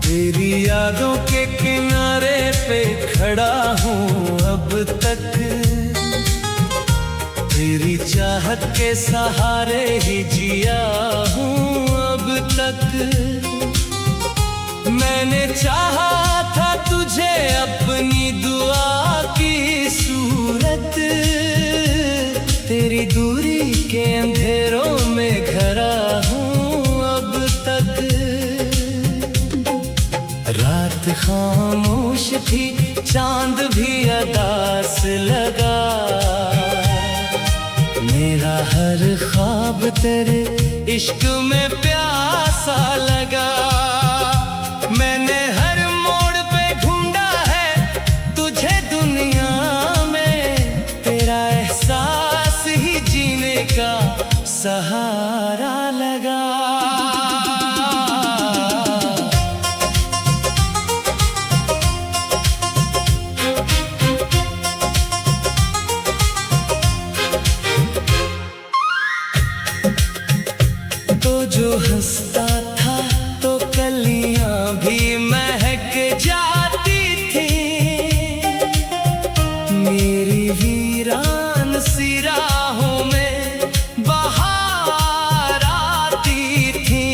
तेरी यादों के किनारे पे खड़ा हूँ अब तक, तेरी चाहत के सहारे ही जिया हूँ अब तक। मैंने चाहा था तुझे अपनी दुआ की सूरत, तेरी दूरी के अंधेरों में घरा हूँ अब तक। रात खामोश थी, चांद भी अदास लगा, मेरा हर ख्वाब तेरे इश्क में प्यासा लगा। मैंने हर मोड़ पे ढूंढा है तुझे दुनिया में, तेरा एहसास ही जीने का सहारा लगा। तो जो हंसता था तो कलियां भी महक जाती थी, मेरी वीरान सी राहों में बहार आती थी।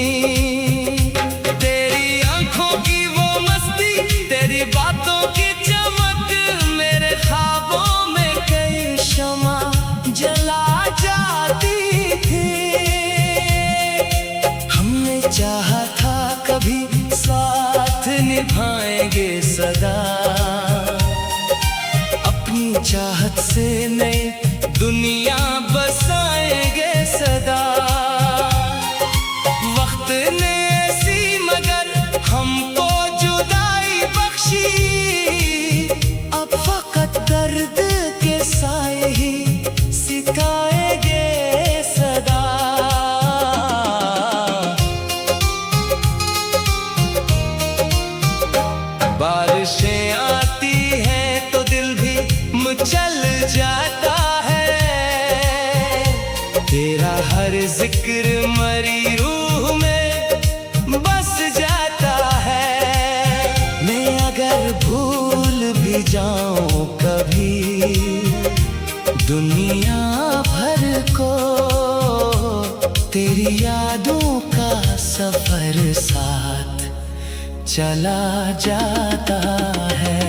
तेरी आंखों की वो मस्ती, तेरी बातों की चमक, मेरे ख्वाबों में कई शमा जला जाती थी। चाहा था कभी साथ निभाएंगे सदा, अपनी चाहत से नई दुनिया बसाएंगे सदा। वक्त ने ऐसी मगर हमको जुदाई बख्शी, अब फकत दर्द के साए ही सिखाएंगे सदा। बारिशें आती हैं तो दिल भी मचल जाता है, तेरा हर जिक्र मरी रूह में बस जाता है। मैं अगर भूल भी जाऊं कभी दुनिया भर को, तेरी यादों का सफर साथ चला जाता है।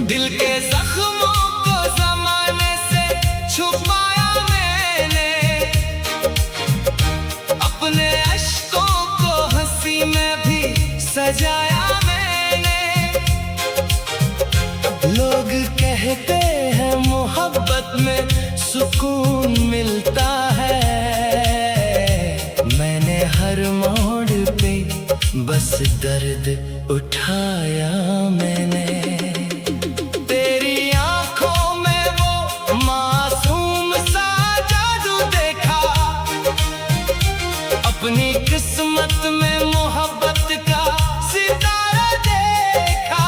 दिल के जख्मों को ज़माने से छुपाया मैंने, अपने अश्कों को हंसी में भी सजाया मैंने। लोग कहते हैं मोहब्बत में सुकून मिलता है, हर मोड़ पे बस दर्द उठाया मैंने। तेरी आंखों में वो मासूम सा जादू देखा, अपनी किस्मत में मोहब्बत का सितारा देखा।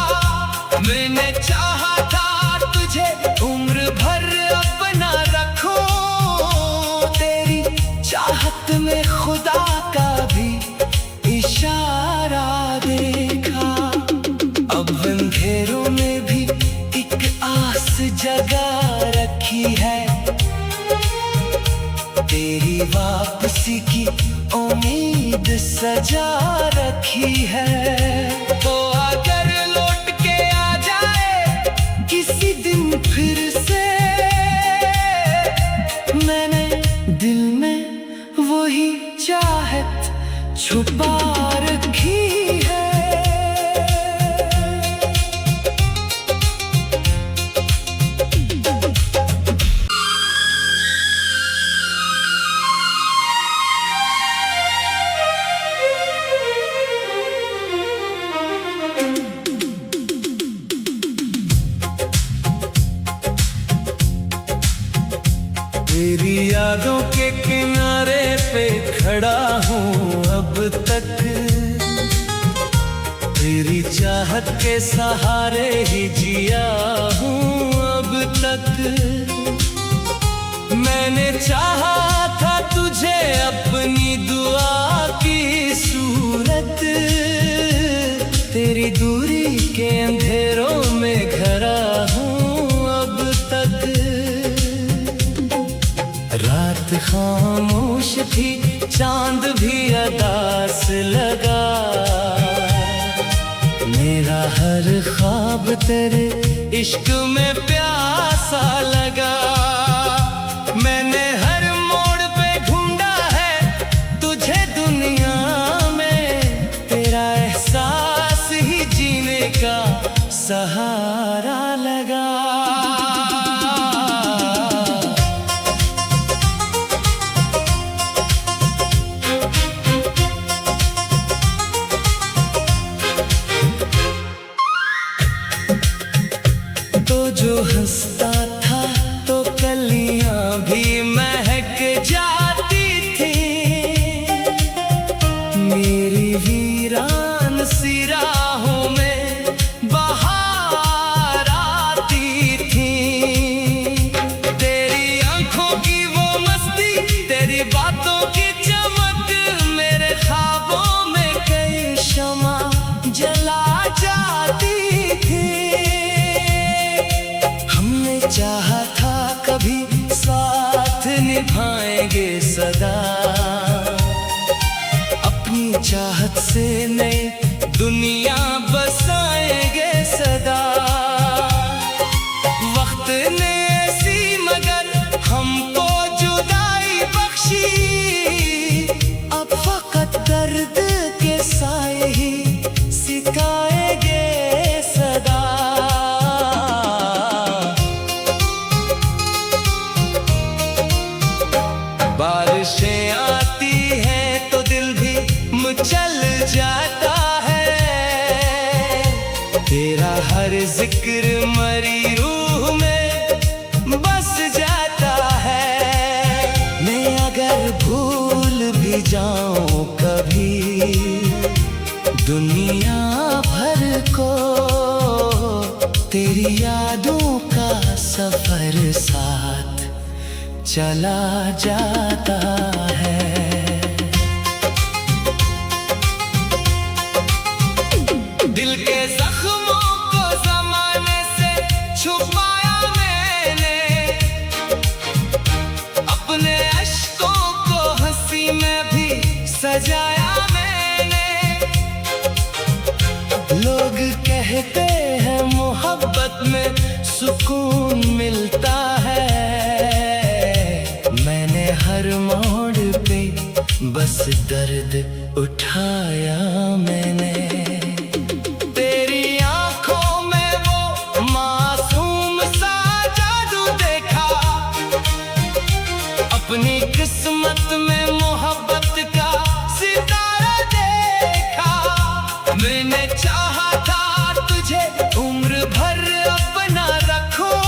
मैंने चाहा था तुझे उम्र भर अपना रखूं, तेरी चाहत में खुदा का भी इशारा देखा। अब अंधेरों में भी एक आस जगा रखी है, तेरी वापसी की उम्मीद सजा रखी है। तो अगर लौट के आ जाए किसी दिन फिर से, मैंने दिल में वही चाहत छुपा रखी है। तेरी यादों के किनारे पे खड़ा हूँ अब तक, तेरी चाहत के सहारे ही जिया हूँ अब तक। मैंने चाहा था तुझे अपनी खामोश थी, चांद भी अदास लगा। मेरा हर ख्वाब तेरे इश्क में प्यासा लगा। मैंने हर मोड़ पे ढूंढा है तुझे दुनिया में, तेरा एहसास ही जीने का सहारा लगा। तो जो हंसता था तो कलियां भी महक जाती थी। मेरी वीरान सी राहों में बहार आती थी। तेरी आंखों की वो मस्ती, तेरी बातों की चमक, मेरे ख्वाबों में कई शमा जला जाती थी। चाहा था कभी साथ निभाएंगे सदा, अपनी चाहत से नई दुनिया बसाएंगे सदा। वक्त ने ऐसी मगर हमको जुदाई बख्शी, अब फकत दर्द के साए ही सिखाएंगे सदा। बारिशें आती हैं तो दिल भी मचल जाता है। तेरा हर जिक्र मरी रूह में बस जाता है। मैं अगर भूल भी जाऊं कभी दुनिया भर को, तेरी यादों का सफर साथ चला जाता है। दिल के जख्मों को ज़माने से छुपाया मैंने, अपने अश्कों को हंसी में भी सजाया मैंने। लोग कहते हैं मोहब्बत में सुकून मिलता है, हर मोड़ पे बस दर्द उठाया मैंने। तेरी आंखों में वो मासूम सा जादू देखा, अपनी किस्मत में मोहब्बत का सितारा देखा। मैंने चाहा था तुझे उम्र भर अपना रखूं,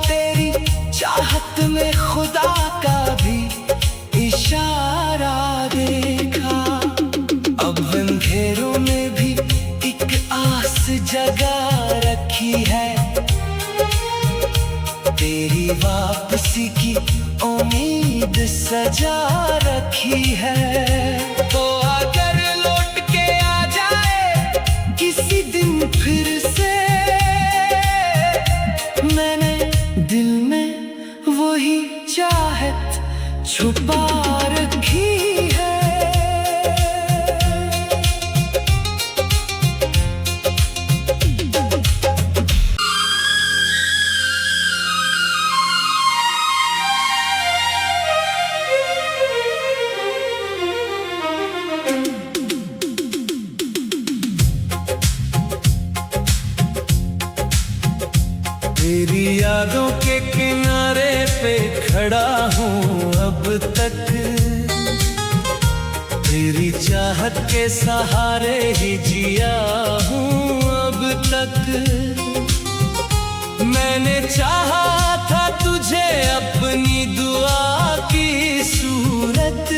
तेरी चाहत में खुदा का भी इशारा देखा। अब अंधेरों में भी एक आस जगा रखी है, तेरी वापसी की उम्मीद सजा रखी है। तो अगर लौट के आ जाए किसी दिन फिर से, मैंने दिल में वही चाहत छुपा रखी है। तेरी यादों के किनारे पे खड़ा हूँ अब तक, तेरी चाहत के सहारे ही जिया हूँ अब तक। मैंने चाहा था तुझे अपनी दुआ की सूरत,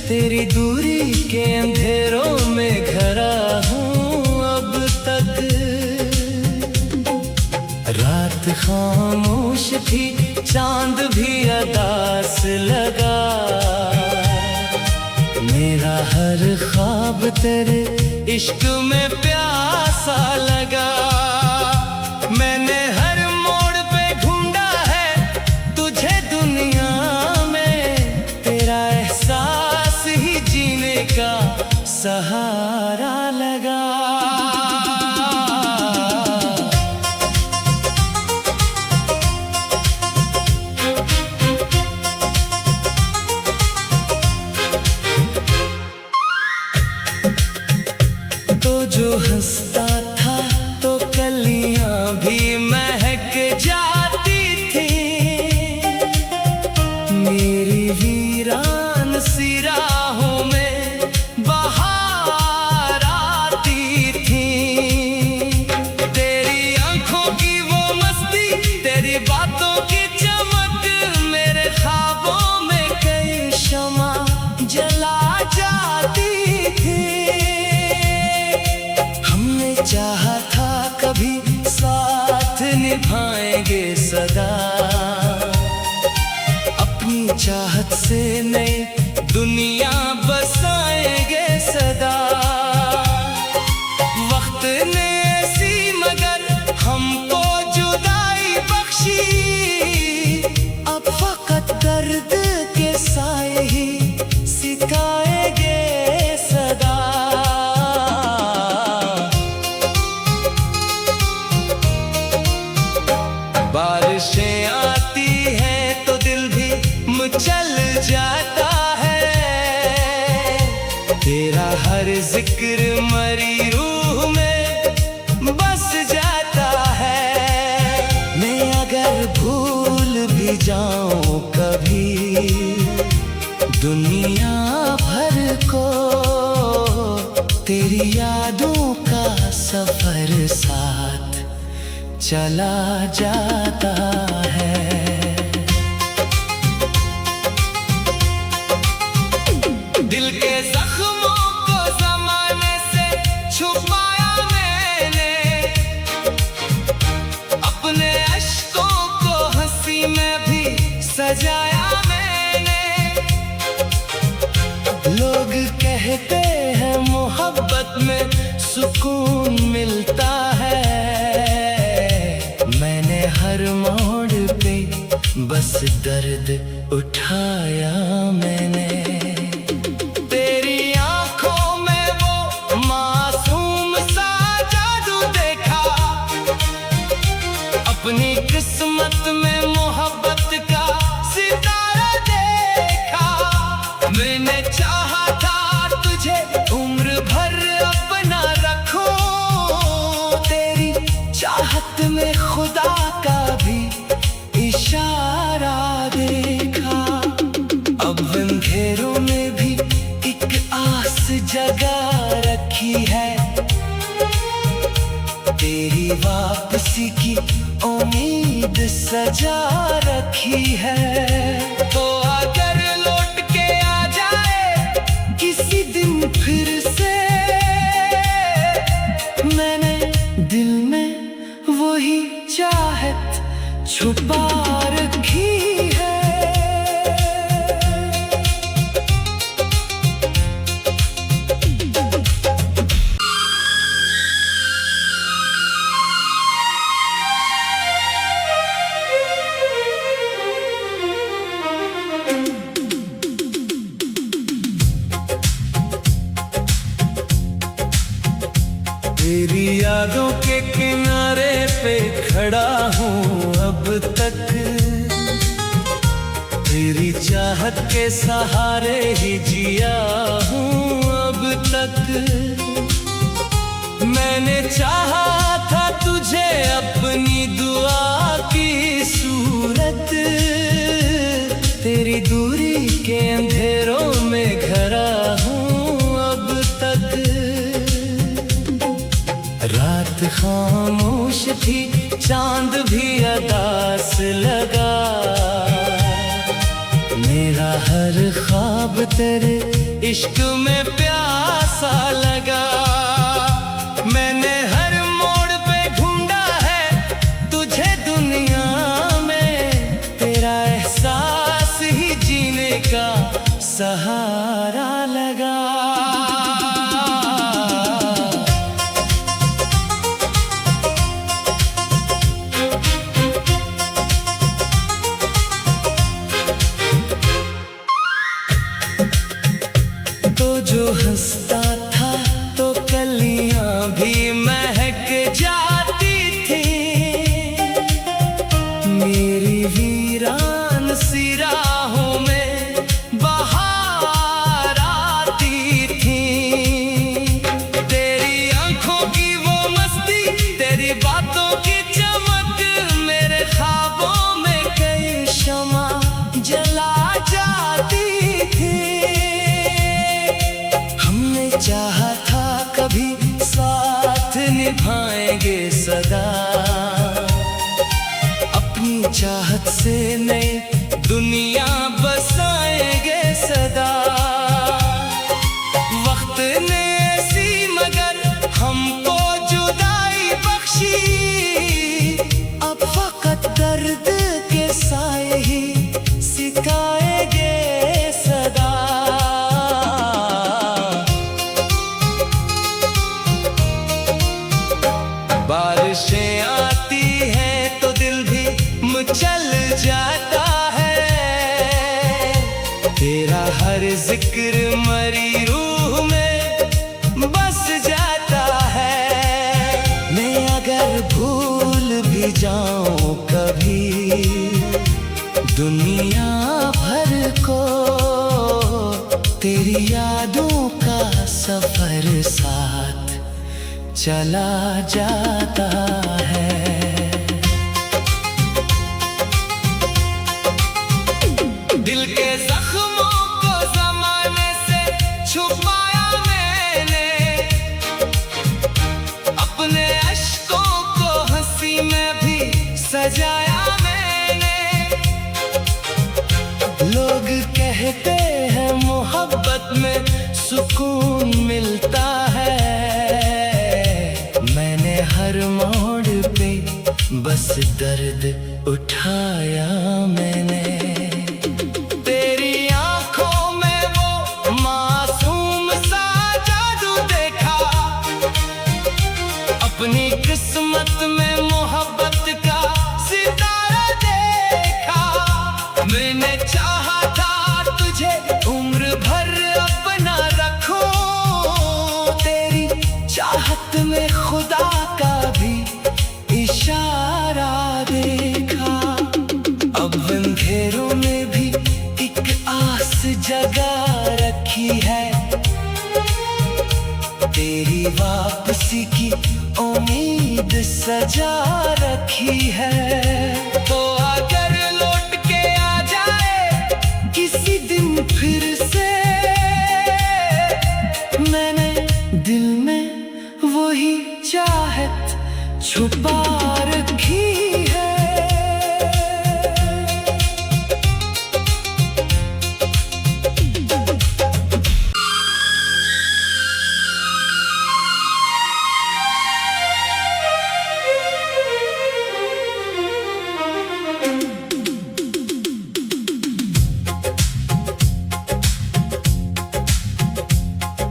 तेरी दूरी के अंधेरों में घरा हूँ अब तक। रात खामोश थी, चांद भी अदास लगा। मेरा हर ख्वाब तेरे इश्क में प्यासा लगा। मैंने हर मोड़ पे ढूंढा है तुझे दुनिया वीरान सी राहों में बहार आती थी। तेरी आंखों की वो मस्ती, तेरी बातों की चमक, मेरे ख्वाबों में कई शमा जला जाती थी। हमने चाहा था कभी साथ निभाएंगे सदा, अपनी चाहत से नई दुनिया बसाएंगे सदा। वक्त ने ऐसी मगर हमको जुदाई बख्शी, अब फकत दर्द के साए ही सिखाएंगे सदा। बारिशें आती हैं तो दिल भी मचल जाता है, तेरा हर जिक्र मरी रूह में बस जाता है। मैं अगर भूल भी जाऊं कभी दुनिया भर को, तेरी यादों का सफर साथ चला जाता है। दिल के जख्मों को ज़माने से छुपाया मैंने, अपने अश्कों को हंसी में भी सजाया मैंने। लोग कहते हैं मोहब्बत में सुकून मिलता है, मैंने हर मोड़ पे बस दर्द उठाया मैंने। तेरी आंखों में वो मासूम सा जादू देखा, अपनी किस्मत में मोहब्बत का सितारा देखा। मैंने चाहा था तुझे उम्र भर अपना रखूं, तेरी चाहत में खुदा का भी इशारा देखा। अब अंधेरों में भी एक आस जगा रखी है, तेरी वापसी की उम्मीद सजा रखी है। तो अगर लौट के आ जाए किसी दिन फिर से, मैंने दिल में वही चाहत छुपा रखी है। तेरी यादों के किनारे पे खड़ा हूँ अब तक, तेरी चाहत के सहारे ही जिया हूँ अब तक। मैंने चाहा था तुझे अपनी दुआ की सूरत, तेरी दूरी के अंधेरों में घरा हूँ अब तक। रात खामोश थी, चांद भी अदास लगा, मेरा हर ख्वाब तेरे इश्क में प्यासा लगा। मैंने हर मोड़ पे ढूंढा है तुझे दुनिया में, तेरा एहसास ही जीने का सहारा लगा। जो हंसता था तो कलियां भी महक जाती थी, मेरी वीरान सी राहों में बहार आती थी। तेरी आंखों की वो मस्ती, तेरी बातों की चमक, मेरे ख्वाबों में कई शमा जला जाती तेरा हर जिक्र मरी रूह में बस जाता है। मैं अगर भूल भी जाऊं कभी दुनिया भर को, तेरी यादों का सफर साथ चला जाता है। दिल के जख्मों को जमाने से छुपाया मैंने, अपने अश्कों को हंसी में भी सजाया मैंने। लोग कहते हैं मोहब्बत में सुकून मिलता है, मैंने हर मोड़ पे बस दर्द उठाया मैंने। तेरी आंखों में वो मासूम सा जादू देखा, अपनी किस्मत में मोहब्बत का सितारा देखा। मैंने चाहा था तुझे उम्र भर अपना रखूं, तेरी चाहत में खुदा का भी इशारा देखा। अब अंधेरों में भी एक आस जगा रखी है, तेरी वापसी की उम्मीद सजा रखी है। तो अगर लौट के आ जाए किसी दिन फिर से, मैंने दिल में वही चाहत छुपा रखी है।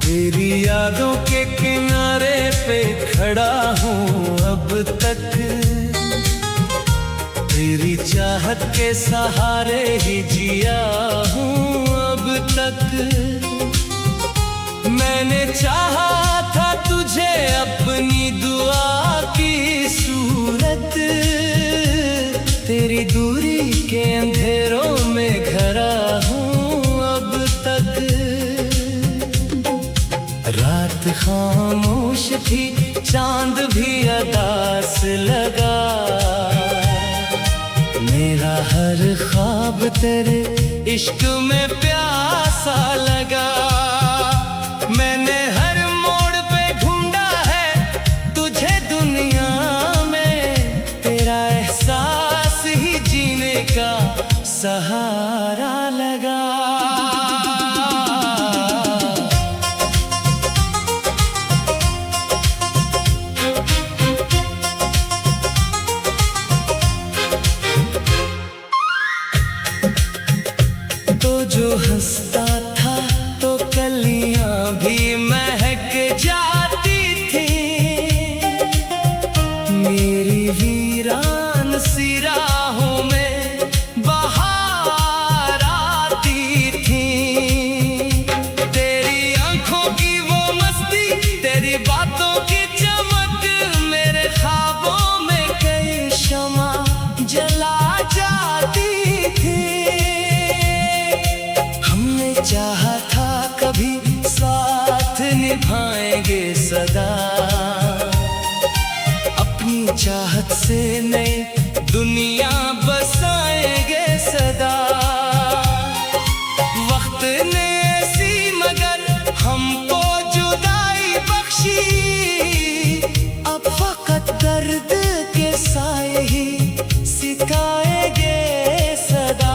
तेरी यादों के किनारे पे खड़ा हूँ अब तक, तेरी चाहत के सहारे ही जिया हूँ अब तक। मैंने चाहा था तुझे अपनी दुआ की सूरत, तेरी दूरी के अंधेरों में घरा हूँ अब तक। रात खामोश थी, चांद भी अदास लगा, मेरा हर ख्वाब तेरे इश्क में प्यासा लगा। मैंने हर मोड़ पे ढूंढा है तुझे दुनिया में, तेरा एहसास ही जीने का सहारा लगा। जो हंसता था तो कलियां भी महक जाती थी, मेरी वीरान सी राहों में बहार आती थी। तेरी आंखों की वो मस्ती, तेरी बातों की चमक, मेरे ख्वाबों में कई शमा जला जाती थी। चाहा था कभी साथ निभाएंगे सदा, अपनी चाहत से नई दुनिया बसाएंगे सदा। वक्त ने ऐसी मगर हमको जुदाई बख्शी, अब फकत दर्द के साए ही सिखाएंगे सदा।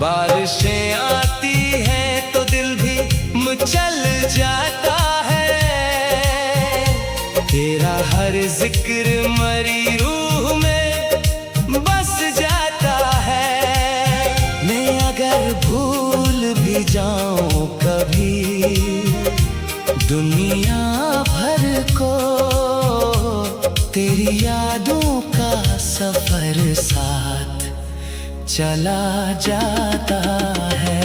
बारिशें आती हैं तो दिल भी मचल जाता है, तेरा हर जिक्र मरी रूह में बस जाता है। मैं अगर भूल भी जाऊं कभी दुनिया भर को, तेरी यादों का सफर साथ चला जाता है।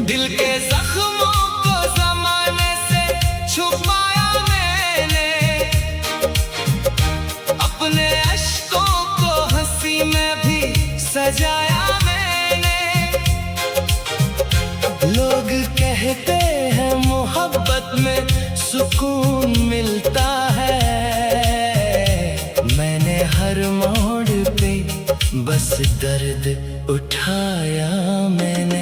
दिल के जख्मों को जमाने से छुपाया मैंने, अपने अश्कों को हंसी में भी सजाया मैंने। लोग कहते हैं मोहब्बत में सुकून मिलता है, मैंने हर मोड़ पे बस दर्द उठाया मैंने।